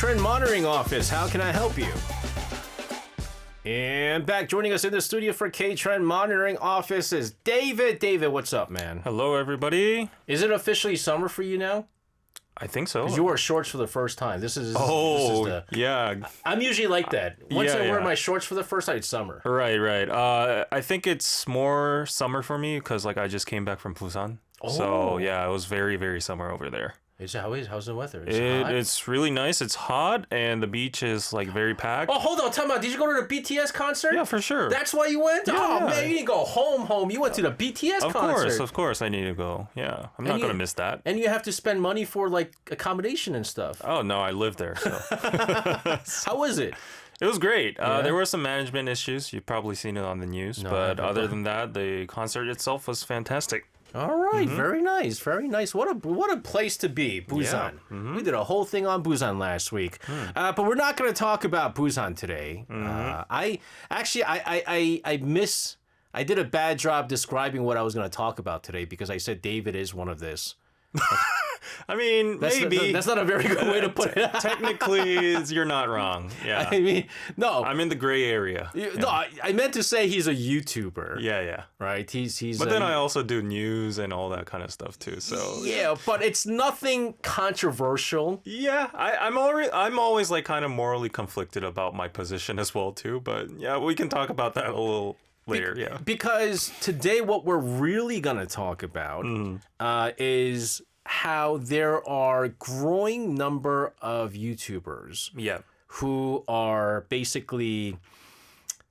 Trend Monitoring Office. How can I help you? And back joining us in the studio for K-Trend Monitoring Office is David. David, what's up, man? Hello, everybody. Is it officially summer for you now? I think so. Because you wore shorts for the first time. Yeah. I'm usually like that. Once I wear my shorts for the first time, it's summer. Right. I think it's more summer for me because I just came back from Busan. So, yeah, it was very, very summer over there. How's the weather? It's really nice. It's hot, and the beach is very packed. Oh, hold on. Tell me, did you go to the BTS concert? Yeah, for sure. That's why you went? Yeah. Man, you didn't go home. You went to the BTS concert. Of course, I need to go. Yeah, I'm not going to miss that. And you have to spend money for accommodation and stuff. Oh, no, I live there. So. How was it? It was great. There were some management issues. You've probably seen it on the news. But other than that, the concert itself was fantastic. All right, very nice. What a place to be, Busan. Yeah. We did a whole thing on Busan last week, but we're not going to talk about Busan today. I did a bad job describing what I was going to talk about today because I said David is one of this. I mean, maybe. That's not a very good way to put it. Technically, you're not wrong. Yeah. I mean, no. I'm in the gray area. No, I meant to say he's a YouTuber. Yeah. Right? He's. But then I also do news and all that kind of stuff too. So yeah, but it's nothing controversial. Yeah, I'm always kind of morally conflicted about my position as well too. But yeah, we can talk about that a little later. Yeah. Because today, what we're really gonna talk about is how there are growing number of YouTubers who are basically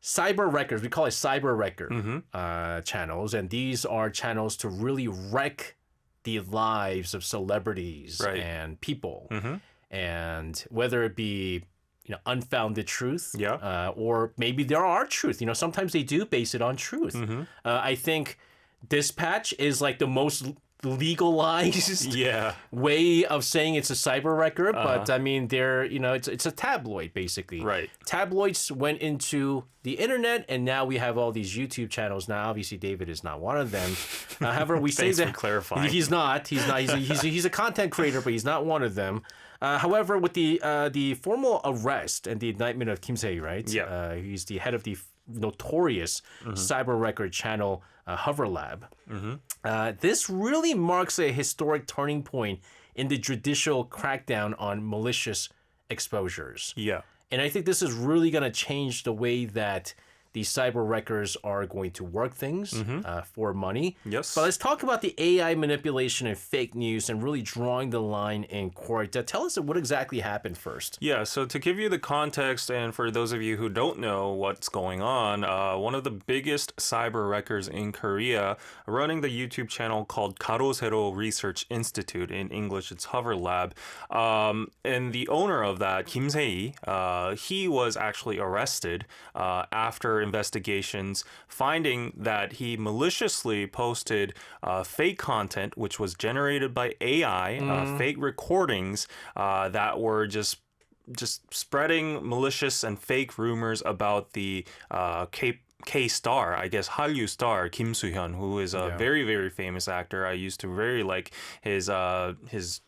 cyber wreckers. We call it cyber wrecker channels. And these are channels to really wreck the lives of celebrities and people. And whether it be unfounded truth or maybe there are truth. Sometimes they do base it on truth. I think Dispatch is the most legalized way of saying it's a cyber wrecker, but I mean it's a tabloid basically. Right. Tabloids went into the internet and now we have all these YouTube channels. Now obviously David is not one of them. However, we say that for clarifying. He's not. He's a content creator, but he's not one of them. However, with the formal arrest and the indictment of Kim Se-hee, right? Yeah. He's the head of the notorious cyber record channel Hover Lab. This really marks a historic turning point in the judicial crackdown on malicious exposures. Yeah. And I think this is really going to change the way that these cyber wreckers are going to work things for money. Yes. But let's talk about the AI manipulation and fake news and really drawing the line in court. Tell us what exactly happened first. Yeah, so to give you the context, and for those of you who don't know what's going on, one of the biggest cyber wreckers in Korea running the YouTube channel called 가로세로 Research Institute. In English, it's Hover Lab. And the owner of that, Kim Se-hee, he was actually arrested after investigations finding that he maliciously posted fake content which was generated by AI, fake recordings that were just spreading malicious and fake rumors about the K-star, I guess, Hallyu star Kim Soo-hyun, who is a very, very famous actor. I used to very like his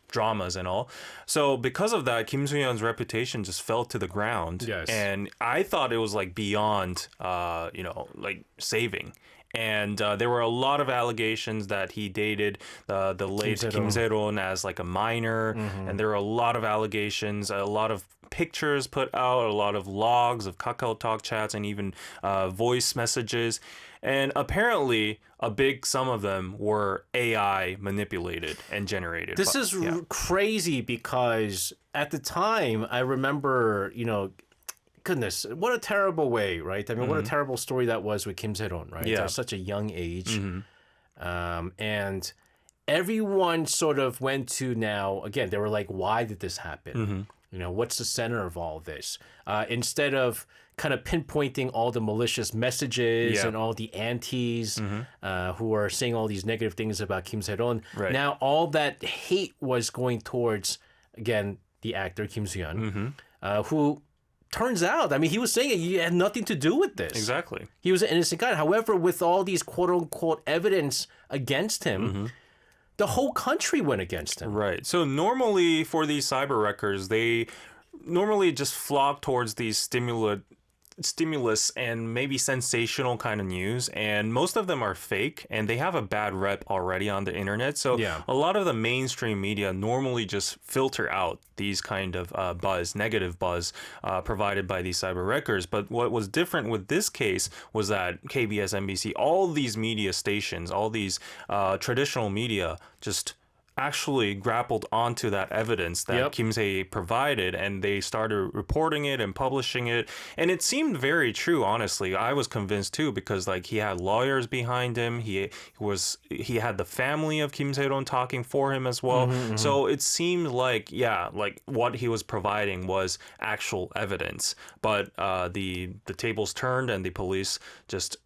dramas and all. So because of that, Kim Soo-hyun's reputation just fell to the ground. Yes. And I thought it was beyond, saving. And there were a lot of allegations that he dated the late Kim Se-ron as a minor. And there were a lot of allegations, a lot of pictures put out, a lot of logs of Kakao Talk chats and even voice messages. And apparently, a big sum of them were AI manipulated and generated. This is crazy because at the time, I remember, goodness, what a terrible way, right? I mean, what a terrible story that was with Kim Se-ron, right? Yeah. At such a young age. And everyone sort of went to now, again, they were like, why did this happen? What's the center of all this? Instead of kind of pinpointing all the malicious messages and all the antis who are saying all these negative things about Kim Se-ron, now all that hate was going towards, again, the actor Kim Soo-hyun, who turns out, I mean, he was saying he had nothing to do with this. Exactly. He was an innocent guy. However, with all these quote-unquote evidence against him, the whole country went against him. Right. So normally for these cyber wreckers, they normally just flock towards these stimulus and maybe sensational kind of news, and most of them are fake and they have a bad rep already on the internet. So a lot of the mainstream media normally just filter out these kind of negative buzz provided by these cyber wreckers. But what was different with this case was that KBS, NBC, all these media stations, all these traditional media just actually grappled onto that evidence that Kim Se provided, and they started reporting it and publishing it, and it seemed very true. Honestly, I was convinced too, because like he had lawyers behind him, he had the family of Kim Se-ron talking for him as well. So it seemed like like what he was providing was actual evidence. But the tables turned, and the police just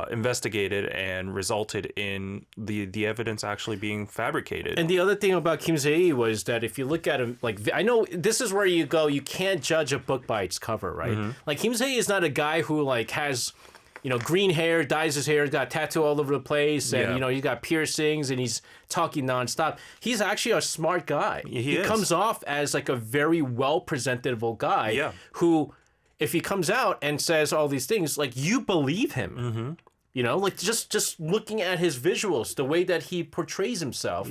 investigated and resulted in the evidence actually being fabricated. And the other thing about Kim Se was that if you look at him, like, I know this is where you go, you can't judge a book by its cover, right? Like, Kim Se is not a guy who like has, green hair, dyes his hair, got tattoo all over the place, and he's got piercings, and he's talking nonstop. He's actually a smart guy. He comes off as like a very well presentable guy who, if he comes out and says all these things, like, you believe him. Like just looking at his visuals, the way that he portrays himself,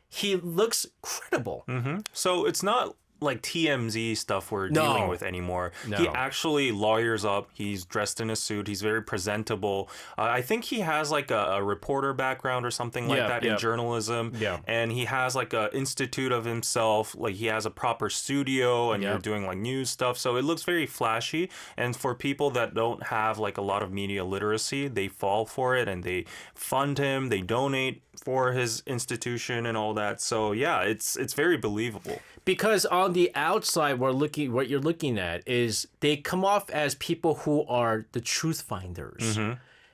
he looks credible. So it's not like TMZ stuff we're dealing with anymore. He actually lawyers up. He's dressed in a suit. He's very presentable. I think he has like a reporter background or something like that in journalism. And he has like a institute of himself. Like he has a proper studio, and you're doing like news stuff. So it looks very flashy. And for people that don't have like a lot of media literacy, they fall for it and they fund him. They donate for his institution and all that. So it's very believable. Because on the outside, what you're looking at is they come off as people who are the truth finders.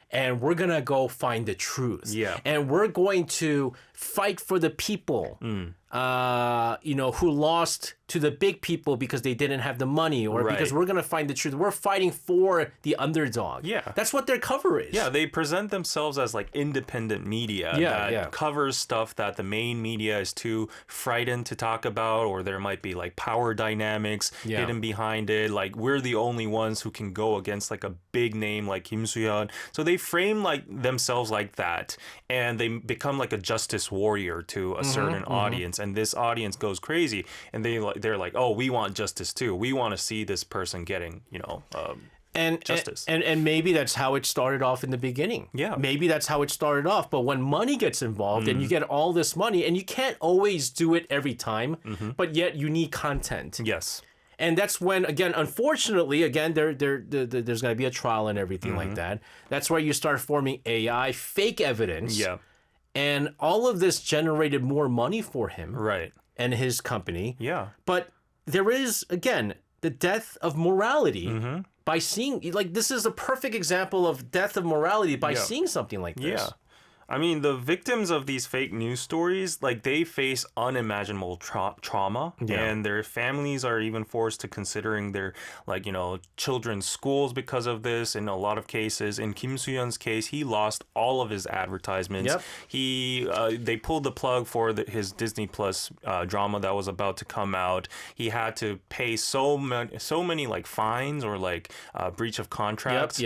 And we're going to go find the truth. And we're going to fight for the people, who lost to the big people because they didn't have the money, or because we're going to find the truth. We're fighting for the underdog. That's what their cover is. They present themselves as like independent media that covers stuff that the main media is too frightened to talk about, or there might be like power dynamics hidden behind it. Like, we're the only ones who can go against like a big name like Kim Soo-hyun. So they frame like themselves like that, and they become like a justice warrior to a certain audience, and this audience goes crazy, and they're like, oh, we want justice too. We want to see this person getting, justice. And maybe that's how it started off in the beginning. Maybe that's how it started off. But when money gets involved and you get all this money, and you can't always do it every time, but yet you need content. And that's when, again, unfortunately, there's going to be a trial and everything like that. That's where you start forming AI, fake evidence. And all of this generated more money for him. And his company. But there is, again, the death of morality by seeing, like, this is a perfect example of death of morality by seeing something like this. I mean, the victims of these fake news stories, like, they face unimaginable trauma, and their families are even forced to considering their, like, children's schools because of this. In a lot of cases, in Kim Soo-hyun's case, he lost all of his advertisements. They pulled the plug for his Disney Plus drama that was about to come out. He had to pay so many like fines or like breach of contracts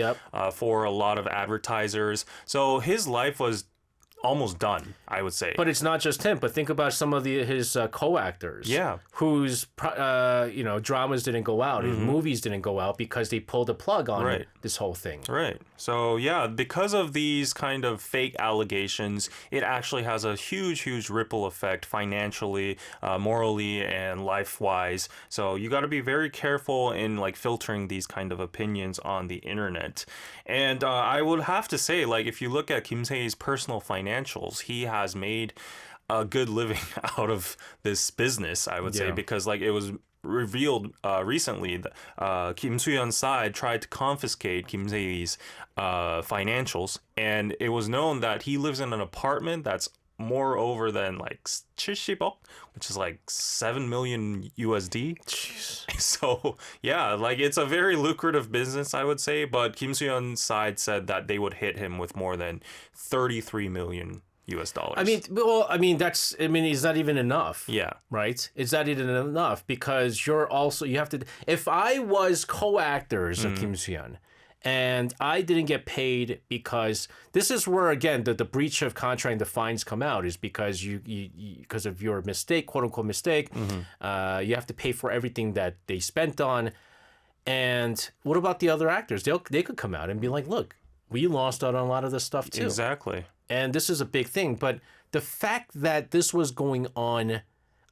for a lot of advertisers. So his life was almost done, I would say. But it's not just him. But think about some of his co-actors, whose dramas didn't go out, his movies didn't go out because they pulled the plug on this whole thing. So because of these kind of fake allegations, it actually has a huge ripple effect financially, morally, and life-wise. So you got to be very careful in like filtering these kind of opinions on the internet. And I would have to say, like, if you look at Kim Se-h's personal financials, he has made a good living out of this business, I would say, because like it was revealed recently that Kim Soo-hyun's side tried to confiscate Kim Se-h's financials, and it was known that he lives in an apartment that's more over than like 70억, which is like 7 million USD. So like it's a very lucrative business, I would say, but Kim Soo-hyun's side said that they would hit him with more than 33 million US dollars. I mean, is that even enough? Yeah. Right? Is that even enough? Because you have to, if I was co-actors of Kim Soo-hyun, and I didn't get paid because this is where, again, the breach of contract and the fines come out, is because you because of your mistake, quote unquote mistake, you have to pay for everything that they spent on. And what about the other actors? They could come out and be like, look, we lost out on a lot of this stuff too. Exactly. And this is a big thing. But the fact that this was going on,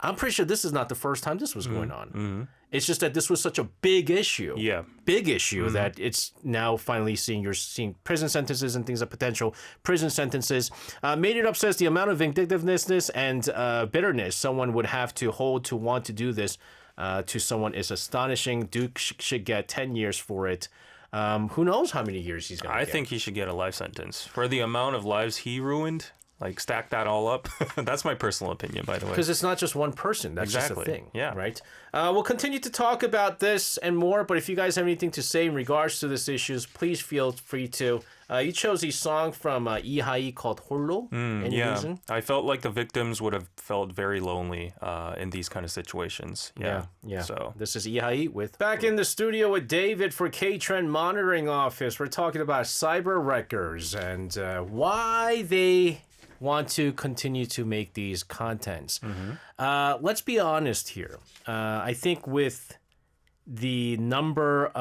I'm pretty sure this is not the first time this was going on. It's just that this was such a big issue. Yeah. Big issue that it's now finally you're seeing prison sentences and things of potential prison sentences. Made It Up says the amount of vindictiveness and bitterness someone would have to hold to want to do this to someone is astonishing. Duke should get 10 years for it. Who knows how many years he's going to get. I think he should get a life sentence. For the amount of lives he ruined, like stack that all up. That's my personal opinion, by the way. Because it's not just one person. That's Exactly. just a thing. Yeah. Right? We'll continue to talk about this and more, but if you guys have anything to say in regards to this issues, please feel free to. You chose a song from Ihai called Hollow. Any reason? I felt like the victims would have felt very lonely in these kind of situations. Yeah. So this is Ihai with back in the studio with David for K-Trend Monitoring Office. We're talking about cyber wreckers and why they want to continue to make these contents. Let's be honest here. I think with the amount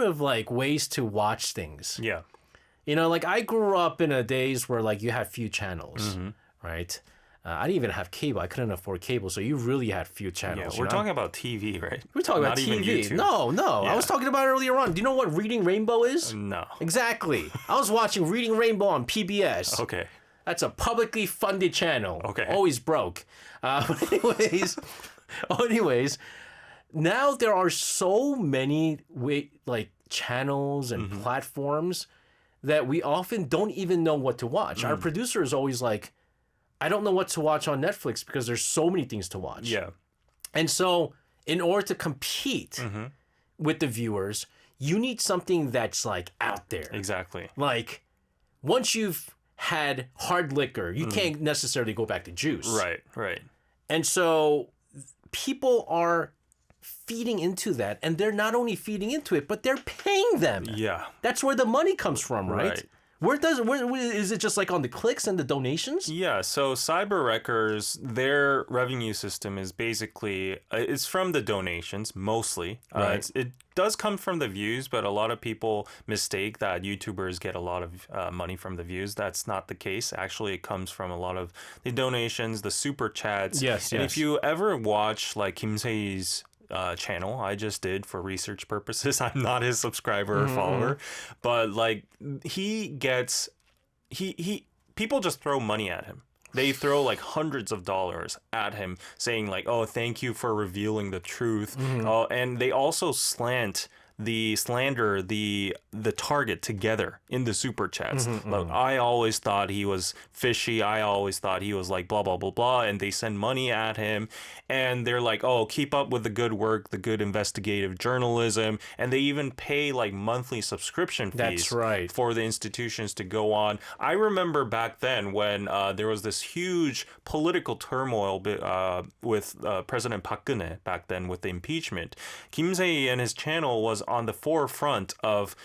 of like ways to watch things. yeah. You know, like I grew up in a days where like you had few channels, right? I didn't even have cable. I couldn't afford cable, so you really had few channels. Yeah, we're talking about TV, right? We're talking about Not even TV. YouTube. No. Yeah. I was talking about it earlier on. Do you know what Reading Rainbow is? No. Exactly. I was watching Reading Rainbow on PBS. Okay. That's a publicly funded channel. Okay. Always broke. Anyways, now there are so many channels and platforms that we often don't even know what to watch. Our producer is always like, I don't know what to watch on Netflix because there's so many things to watch. Yeah. And so in order to compete with the viewers, you need something that's like out there. Exactly. Like once you've had hard liquor, you can't necessarily go back to juice. Right. And so people are feeding into that, and they're not only feeding into it, but they're paying them. Yeah. That's where the money comes from, right? Right. Where is it just like on the clicks and the donations? Yeah, so cyber wreckers, their revenue system is basically, it's from the donations, mostly. Right. It does come from the views, but a lot of people mistake that YouTubers get a lot of money from the views. That's not the case. Actually, it comes from a lot of the donations, the super chats. Yes. And if you ever watch like Kim Se-hee's channel, I just did for research purposes. I'm not his subscriber or follower, but like people just throw money at him. They throw like hundreds of dollars at him saying like, oh, thank you for revealing the truth. And they also slander the target together in the super chats. Like, I always thought he was fishy. I always thought he was like blah blah blah blah, and they send money at him, and they're like, oh, keep up with the good work, the good investigative journalism, and they even pay like monthly subscription fees. That's right. For the institutions to go on. I remember back then when there was this huge political turmoil with President Park Geun-hye back then with the impeachment. Kim Se-hee and his channel was on the forefront of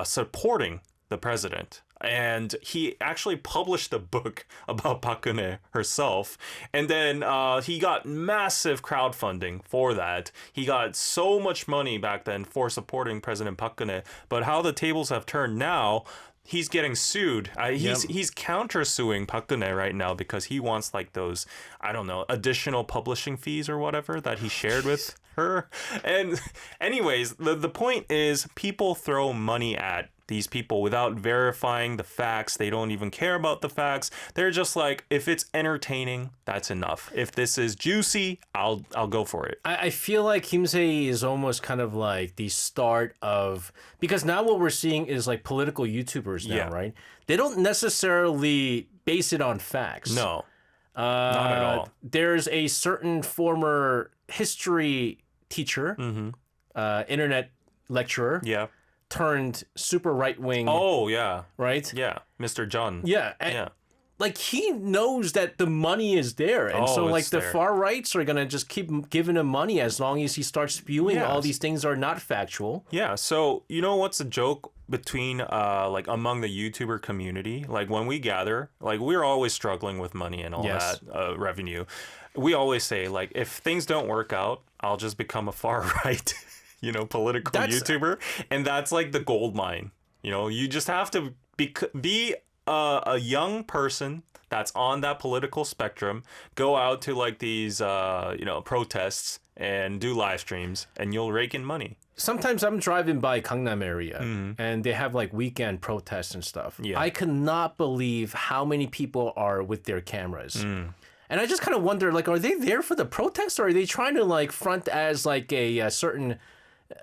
supporting the president. And he actually published a book about Park Geun-hye herself. And then he got massive crowdfunding for that. He got so much money back then for supporting President Park Geun-hye. But how the tables have turned now, he's getting sued. He's counter-suing Park Geun-hye right now because he wants like those, I don't know, additional publishing fees or whatever that he shared with her. And anyways, the point is people throw money at these people without verifying the facts. They don't even care about the facts. They're just like, if it's entertaining, that's enough. If this is juicy, I'll go for it. I feel like Kim Se-hee is almost kind of like the start of, because now what we're seeing is like political YouTubers now, right? They don't necessarily base it on facts. No, not at all. There's a certain former history teacher, internet lecturer. Yeah. Turned super right wing. Oh, yeah. Right? Yeah. Mr. John. Yeah. like he knows that the money is there, and so like the far rights are gonna just keep giving him money as long as he starts spewing all these things are not factual. Yeah. So you know what's the joke between like among the YouTuber community? Like when we gather, like we're always struggling with money and all that revenue. We always say like if things don't work out, I'll just become a far right, political YouTuber, and that's like the gold mine. You just have to be a young person that's on that political spectrum, go out to like these protests and do live streams, and you'll rake in money. Sometimes I'm driving by Gangnam area and they have like weekend protests and stuff. Yeah. I cannot believe how many people are with their cameras. And I just kind of wonder, like, are they there for the protest, or are they trying to like front as like a certain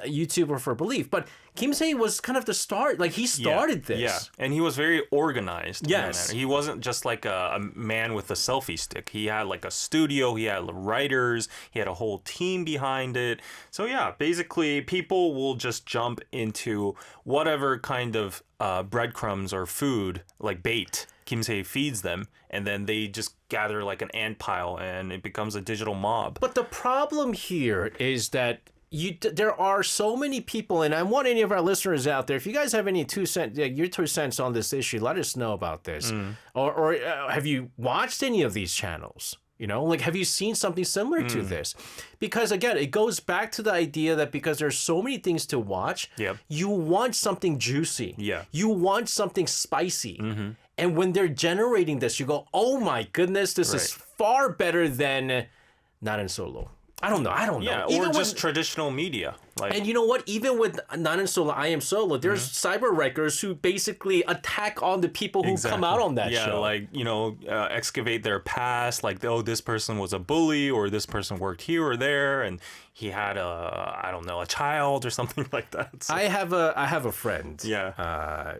YouTuber for belief? But Kim Se was kind of the start, like he started this. Yeah, and he was very organized. Yes. He wasn't just like a man with a selfie stick. He had like a studio, he had writers, he had a whole team behind it. So yeah, basically people will just jump into whatever kind of breadcrumbs or food, like bait, Kim Se feeds them, and then they just gather like an ant pile and it becomes a digital mob. But the problem here is that there are so many people, and I want any of our listeners out there, if you guys have any your 2 cents on this issue, let us know about this. Or have you watched any of these channels? Like, have you seen something similar to this? Because again, it goes back to the idea that because there's so many things to watch, you want something juicy. Yeah. You want something spicy. And when they're generating this, you go, oh my goodness, this is far better than Nanan Solo. I don't know. Yeah, or even just traditional media. And you know what? Even with Nanan Solo, I Am Solo, there's cyber wreckers who basically attack on the people who come out on that show. Yeah, like, excavate their past. Like, this person was a bully, or this person worked here or there, and he had a child or something like that. So. I have a friend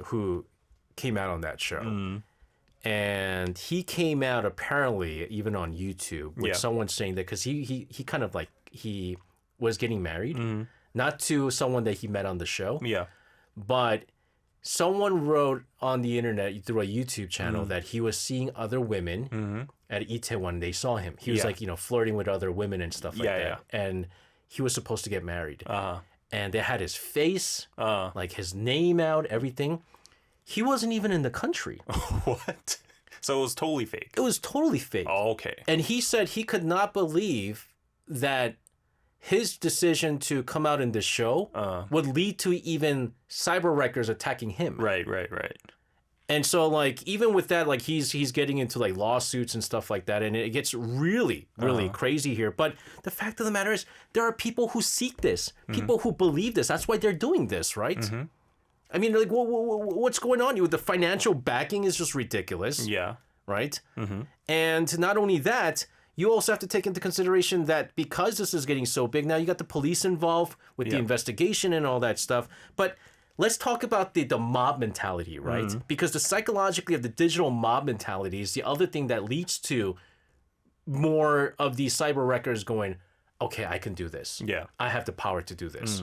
who came out on that show. And he came out apparently even on YouTube with someone saying that because he kind of like he was getting married, not to someone that he met on the show, but someone wrote on the internet through a YouTube channel that he was seeing other women at Itaewon. They saw him. He was like flirting with other women and stuff like that, and he was supposed to get married. And they had his face, like his name out, everything. He wasn't even in the country. What? So it was totally fake. It was totally fake. Oh, okay. And he said he could not believe that his decision to come out in this show would lead to even cyber wreckers attacking him. Right. And so like even with that, like he's getting into like lawsuits and stuff like that, and it gets really crazy here. But the fact of the matter is there are people who seek this, people who believe this. That's why they're doing this, right? I mean, like, what's going on? The financial backing is just ridiculous. Yeah. Right? And not only that, you also have to take into consideration that because this is getting so big, now you got the police involved with the investigation and all that stuff. But let's talk about the mob mentality, right? Because the psychologically of the digital mob mentality is the other thing that leads to more of these cyber wreckers going, okay, I can do this. Yeah. I have the power to do this.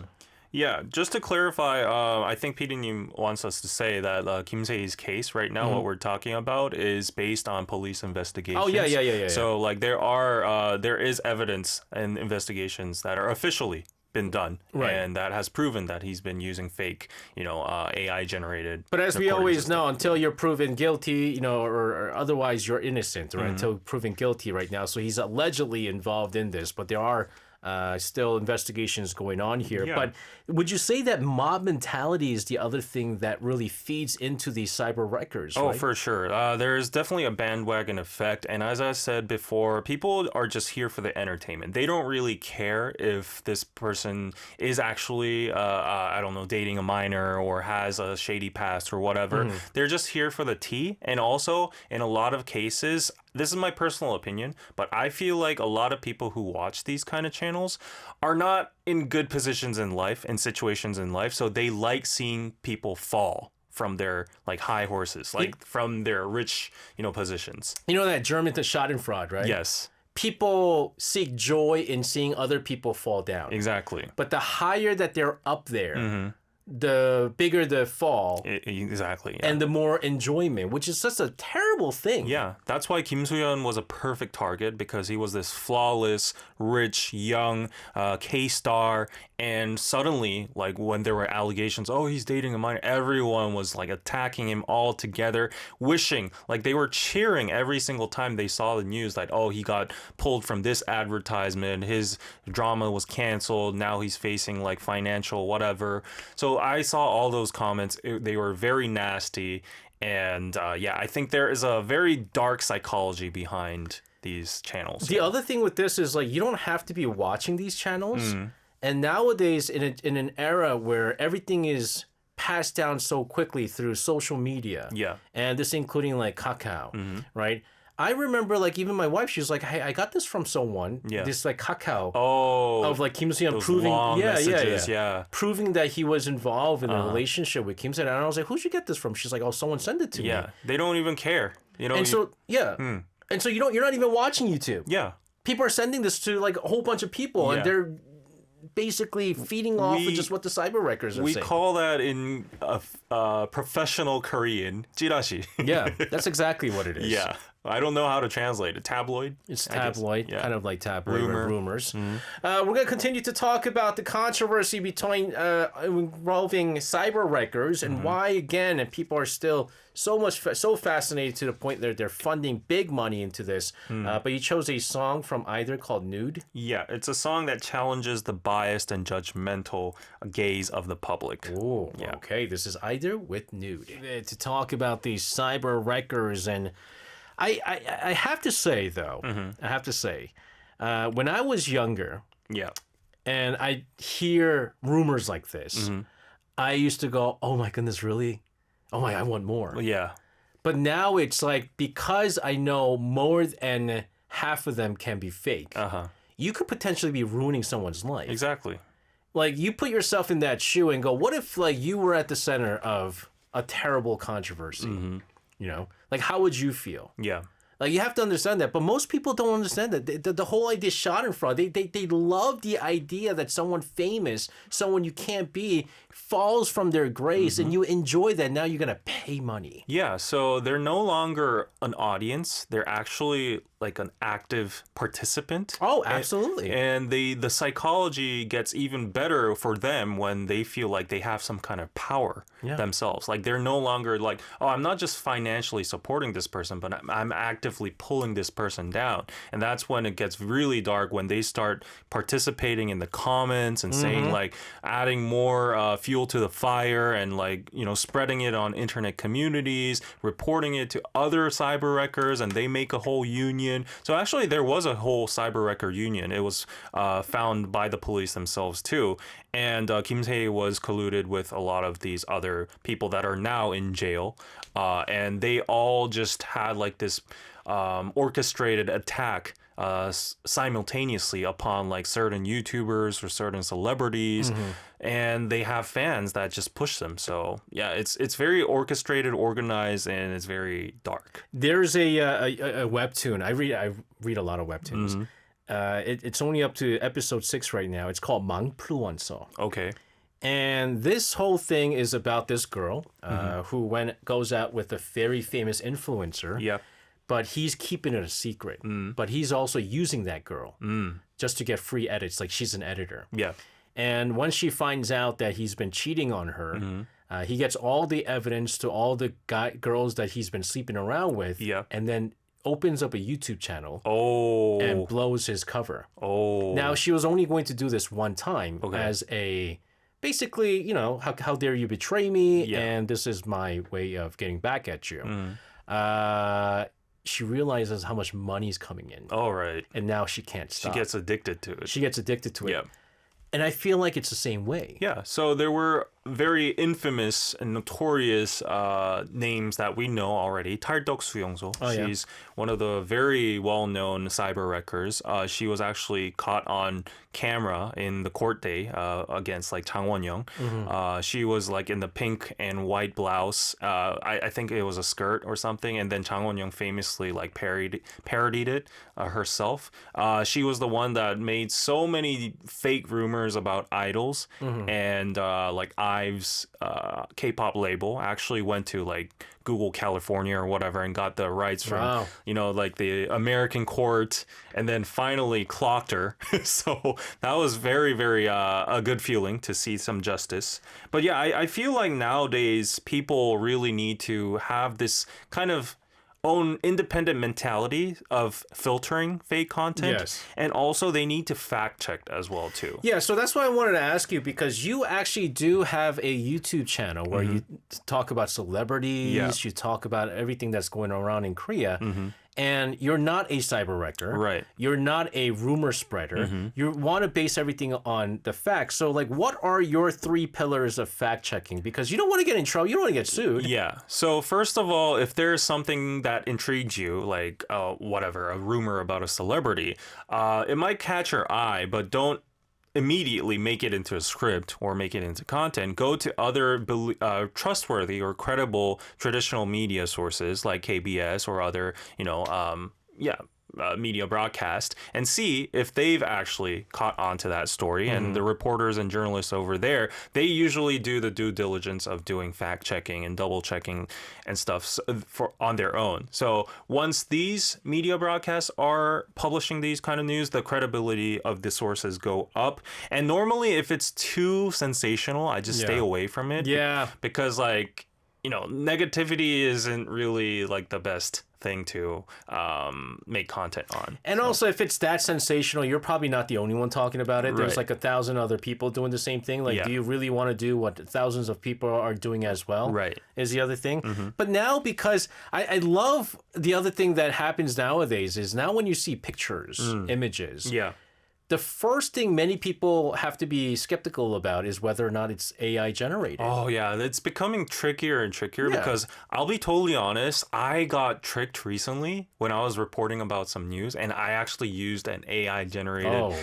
Yeah, just to clarify, I think Pidi님 wants us to say that Kim Se-he's case right now, what we're talking about, is based on police investigations. Oh, yeah. So, like, there is evidence and investigations that are officially been done, and that has proven that he's been using fake, AI-generated. But as we always know, until you're proven guilty, or otherwise you're innocent, right? Until proven guilty right now. So he's allegedly involved in this, but there are still investigations going on here. Yeah. But would you say that mob mentality is the other thing that really feeds into these cyber wreckers? Oh, right? For sure. There is definitely a bandwagon effect. And as I said before, people are just here for the entertainment. They don't really care if this person is actually, dating a minor or has a shady past or whatever. They're just here for the tea. And also, in a lot of cases, this is my personal opinion, but I feel like a lot of people who watch these kind of channels are not in good positions in life and situations in life, so they like seeing people fall from their high horses, from their rich, positions. You know that German Schadenfreude, right? Yes. People seek joy in seeing other people fall down. Exactly. But the higher that they're up there, the bigger the fall. Exactly. Yeah. And the more enjoyment, which is such a terrible thing. Yeah, that's why Kim Soo-hyun was a perfect target because he was this flawless, rich, young K-star. And suddenly, like when there were allegations, oh, he's dating a minor, everyone was like attacking him all together, wishing, like they were cheering every single time they saw the news, like, oh, he got pulled from this advertisement, his drama was canceled, now he's facing like financial whatever. So I saw all those comments. They were very nasty. And yeah, I think there is a very dark psychology behind these channels. The other thing with this is like you don't have to be watching these channels. And nowadays, in an era where everything is passed down so quickly through social media, and this including like Kakao, right? I remember like even my wife, she was like, "Hey, I got this from someone, this like Kakao of like Kim Soo-hyun proving, proving that he was involved in a relationship with Kim Soo-hyun." And I was like, "Who'd you get this from?" She's like, "Oh, someone sent it to me." Yeah, they don't even care, you know. And so and so you're not even watching YouTube. Yeah, people are sending this to like a whole bunch of people, and they're basically feeding off of just what the cyber wreckers are saying. We call that in professional Korean 찌라시. Yeah, that's exactly what it is. Yeah. I don't know how to translate it. Tabloid? It's tabloid, kind of like tabloid rumors. We're going to continue to talk about the controversy between involving cyber wreckers and why, again, and people are still so fascinated to the point that they're funding big money into this. But you chose a song from Either called Nude. Yeah, it's a song that challenges the biased and judgmental gaze of the public. Oh, yeah. Okay. This is Either with Nude. To talk about these cyber wreckers and I have to say, though, when I was younger, and I hear rumors like this, I used to go, oh my goodness, really? Oh my, I want more. Yeah. But now it's like, because I know more than half of them can be fake, you could potentially be ruining someone's life. Exactly. Like, you put yourself in that shoe and go, what if, like, you were at the center of a terrible controversy? You know, like, how would you feel? Yeah. Like, you have to understand that. But most people don't understand that. The whole idea is schadenfreude. They love the idea that someone famous, someone you can't be, falls from their grace, and you enjoy that. Now you're going to pay money. Yeah, so they're no longer an audience. They're actually like an active participant. Oh, absolutely. And the psychology gets even better for them when they feel like they have some kind of power themselves. Like, they're no longer like, oh, I'm not just financially supporting this person, but I'm actively pulling this person down. And that's when it gets really dark, when they start participating in the comments and saying, like, adding more fuel to the fire and, like, you know, spreading it on internet communities, reporting it to other cyber wreckers, and they make a whole union. So actually, there was a whole cyber wrecker union. It was found by the police themselves too. And Kim Se was colluded with a lot of these other people that are now in jail. And they all just had like this orchestrated attack simultaneously upon like certain YouTubers or certain celebrities, and they have fans that just push them. So yeah, it's very orchestrated, organized, and it's very dark. There's a webtoon. I read a lot of webtoons. It's only up to episode 6 right now. It's called 망플루언서. Okay. And this whole thing is about this girl who goes out with a very famous influencer. Yeah. But he's keeping it a secret. But he's also using that girl just to get free edits. Like, she's an editor. Yeah. And once she finds out that he's been cheating on her, he gets all the evidence to all the girls that he's been sleeping around with. Yeah. And then opens up a YouTube channel and blows his cover. Now, she was only going to do this one time as a... Basically, you know, how dare you betray me? And this is my way of getting back at you. She realizes how much money's coming in. All right. And now she can't stop. She gets addicted to it. Yeah. And I feel like it's the same way. Yeah. So there were very infamous and notorious names that we know already. 탈덕 수용소. She's one of the very well-known cyber wreckers. She was actually caught on camera in the court day against like Chang Won-young. She was like in the pink and white blouse. I think it was a skirt or something. And then Chang Won-young famously like parodied it herself. She was the one that made so many fake rumors about idols and like IVE's K-pop label actually went to like Google California or whatever and got the rights from, like the American court, and then finally clocked her. So that was very, very a good feeling to see some justice. But yeah, I feel like nowadays people really need to have this kind of own independent mentality of filtering fake content. Yes. And also they need to fact check as well too. Yeah, so that's why I wanted to ask you, because you actually do have a YouTube channel where you talk about celebrities, you talk about everything that's going around in Korea. And you're not a cyber wrecker. Right. You're not a rumor spreader. You want to base everything on the facts. So, like, what are your 3 pillars of fact checking? Because you don't want to get in trouble. You don't want to get sued. Yeah. So, first of all, if there's something that intrigues you, like, whatever, a rumor about a celebrity, it might catch your eye, but don't immediately make it into a script or make it into content. Go to other trustworthy or credible traditional media sources like KBS or other, media broadcast, and see if they've actually caught on to that story. And the reporters and journalists over there, they usually do the due diligence of doing fact checking and double checking and stuff on their own. So once these media broadcasts are publishing these kind of news, the credibility of the sources go up. And normally if it's too sensational, I just stay away from it. Yeah. Because negativity isn't really like the best thing to make content on. And also, if it's that sensational, you're probably not the only one talking about it. There's like 1,000 other people doing the same thing. Like, do you really want to do what thousands of people are doing as well? Right. Is the other thing. But now, because I love the other thing that happens nowadays is now when you see pictures, images. Yeah. The first thing many people have to be skeptical about is whether or not it's AI generated. Oh, yeah. It's becoming trickier and trickier because I'll be totally honest. I got tricked recently when I was reporting about some news, and I actually used an AI generated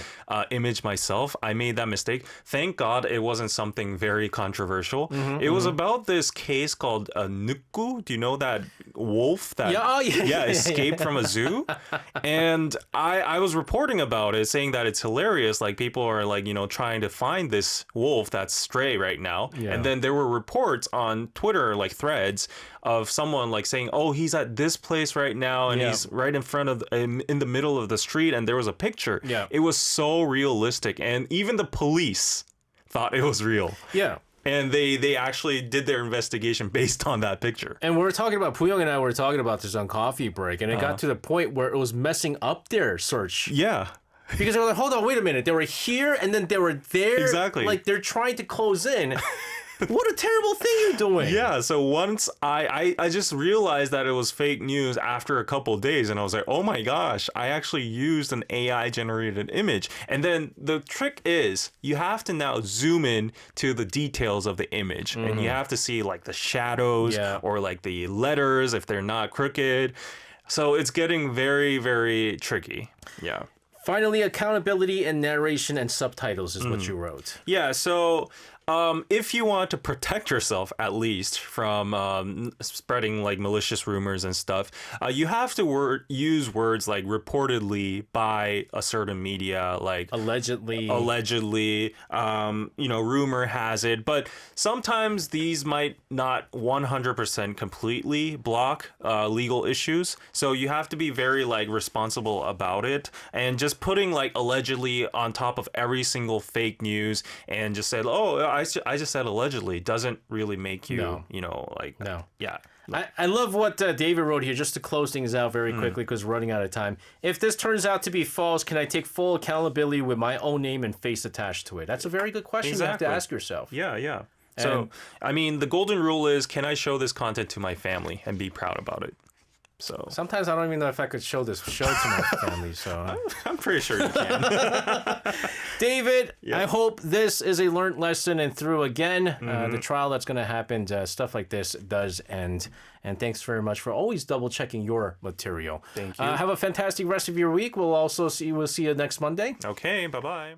image myself. I made that mistake. Thank God it wasn't something very controversial. It was about this case called Nukku. Do you know that wolf that escaped from a zoo? And I was reporting about it, saying that it's hilarious. Like, people are like, trying to find this wolf that's stray right now. Yeah. And then there were reports on Twitter, like threads, of someone like saying, oh, he's at this place right now, and he's right in front of, in the middle of the street, and there was a picture. Yeah. It was so realistic, and even the police thought it was real. Yeah. And they actually did their investigation based on that picture. And we were talking about, Puyong and I were talking about this on Coffee Break, and it got to the point where it was messing up their search. Yeah. Because they were like, hold on, wait a minute. They were here and then they were there. Exactly. Like, they're trying to close in. What a terrible thing you're doing. Yeah, so once I just realized that it was fake news after a couple of days, and I was like, oh my gosh, I actually used an AI generated image. And then the trick is you have to now zoom in to the details of the image, and you have to see like the shadows or like the letters if they're not crooked. So it's getting very, very tricky. Yeah. Finally, accountability and narration and subtitles is what you wrote. Yeah, so if you want to protect yourself, at least, from spreading like malicious rumors and stuff, you have to use words like reportedly by a certain media, like allegedly, rumor has it. But sometimes these might not 100% completely block legal issues. So you have to be very like responsible about it, and just putting like allegedly on top of every single fake news and just said, oh, I just said allegedly doesn't really make you, Yeah. I love what David wrote here, just to close things out very quickly because we're running out of time. If this turns out to be false, can I take full accountability with my own name and face attached to it? That's a very good question you have to ask yourself. Yeah. So, I mean, the golden rule is, can I show this content to my family and be proud about it? So sometimes I don't even know if I could show this show to my family. So I'm pretty sure you can. David, I hope this is a learned lesson, and through again the trial that's going to happen, stuff like this does end. And thanks very much for always double checking your material. Thank you. Have a fantastic rest of your week. We'll see you next Monday. Okay, bye bye.